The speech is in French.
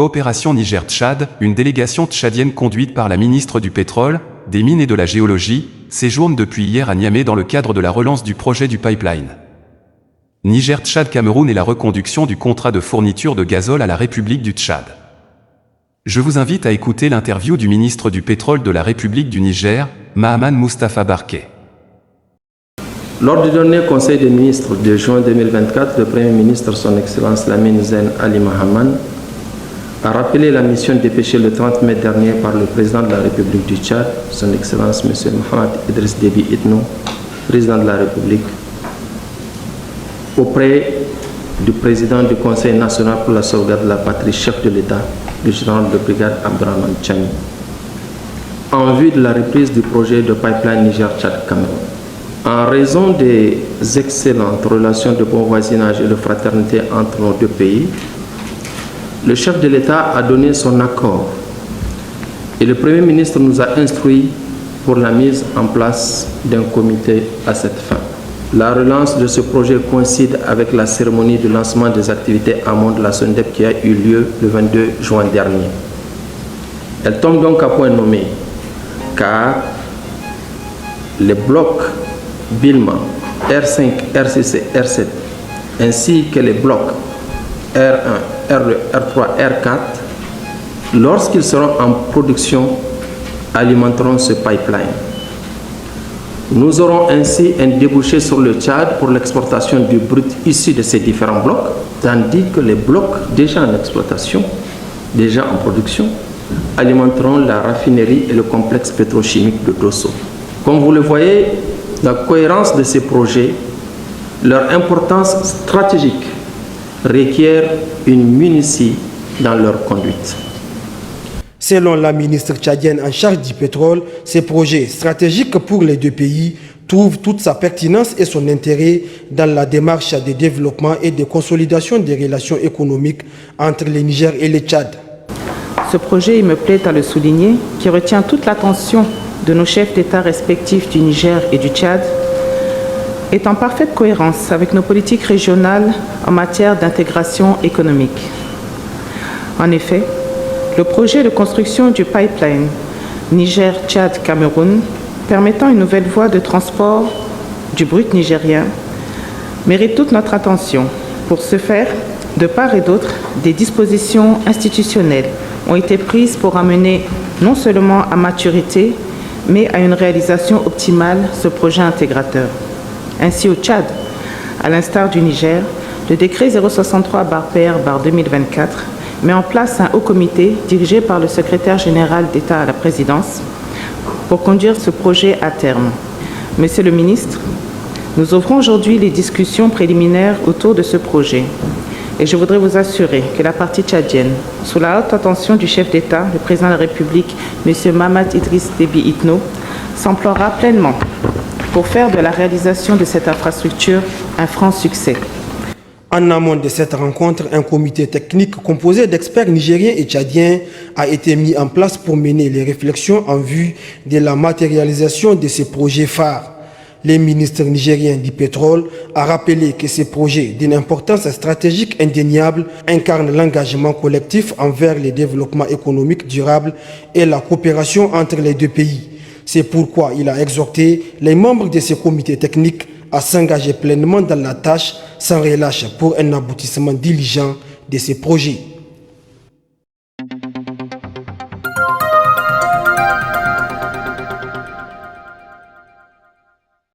Coopération Niger-Tchad, une délégation tchadienne conduite par la ministre du Pétrole, des Mines et de la Géologie, séjourne depuis hier à Niamey dans le cadre de la relance du projet du pipeline Niger-Tchad-Cameroun et la reconduction du contrat de fourniture de gazole à la République du Tchad. Je vous invite à écouter l'interview du ministre du Pétrole de la République du Niger, Mahaman Moustapha Barké. Lors du dernier Conseil des ministres de juin 2024, le Premier ministre, son Excellence Lamine Zen Ali Mahaman, a rappelé la mission dépêchée le 30 mai dernier par le président de la République du Tchad, son Excellence M. Mohamed Idriss Déby Itno, président de la République, auprès du président du Conseil national pour la sauvegarde de la patrie, chef de l'État, le général de brigade Abdrahman Tchani, en vue de la reprise du projet de pipeline Niger-Tchad-Cameroun. En raison des excellentes relations de bon voisinage et de fraternité entre nos deux pays, le chef de l'État a donné son accord et le Premier ministre nous a instruits pour la mise en place d'un comité à cette fin. La relance de ce projet coïncide avec la cérémonie de lancement des activités amont de la SONDEP qui a eu lieu le 22 juin dernier. Elle tombe donc à point nommé car les blocs Bilma, R5, R6 et R7, ainsi que les blocs R1, R2, R3, R4, lorsqu'ils seront en production, alimenteront ce pipeline. Nous aurons ainsi un débouché sur le Tchad pour l'exportation du brut issu de ces différents blocs, tandis que les blocs déjà en exploitation, déjà en production, alimenteront la raffinerie et le complexe pétrochimique de Dosso. Comme vous le voyez, la cohérence de ces projets, leur importance stratégique requiert une minutie dans leur conduite. Selon la ministre tchadienne en charge du pétrole, ces projets stratégiques pour les deux pays trouvent toute sa pertinence et son intérêt dans la démarche de développement et de consolidation des relations économiques entre le Niger et le Tchad. Ce projet, il me plaît à le souligner, qui retient toute l'attention de nos chefs d'État respectifs du Niger et du Tchad, est en parfaite cohérence avec nos politiques régionales en matière d'intégration économique. En effet, le projet de construction du pipeline Niger-Tchad-Cameroun, permettant une nouvelle voie de transport du brut nigérien, mérite toute notre attention. Pour ce faire, de part et d'autre, des dispositions institutionnelles ont été prises pour amener non seulement à maturité, mais à une réalisation optimale ce projet intégrateur. Ainsi au Tchad, à l'instar du Niger, le décret 063/PR/2024 met en place un haut comité dirigé par le secrétaire général d'État à la présidence pour conduire ce projet à terme. Monsieur le ministre, nous ouvrons aujourd'hui les discussions préliminaires autour de ce projet. Et je voudrais vous assurer que la partie tchadienne, sous la haute attention du chef d'État, le président de la République, M. Mohamed Idriss Déby Itno, s'emploiera pleinement pour faire de la réalisation de cette infrastructure un franc succès. En amont de cette rencontre, un comité technique composé d'experts nigériens et tchadiens a été mis en place pour mener les réflexions en vue de la matérialisation de ces projets phares. Le ministre nigérien du pétrole a rappelé que ces projets d'une importance stratégique indéniable incarnent l'engagement collectif envers le développement économique durable et la coopération entre les deux pays. C'est pourquoi il a exhorté les membres de ce comité technique à s'engager pleinement dans la tâche sans relâche pour un aboutissement diligent de ces projets.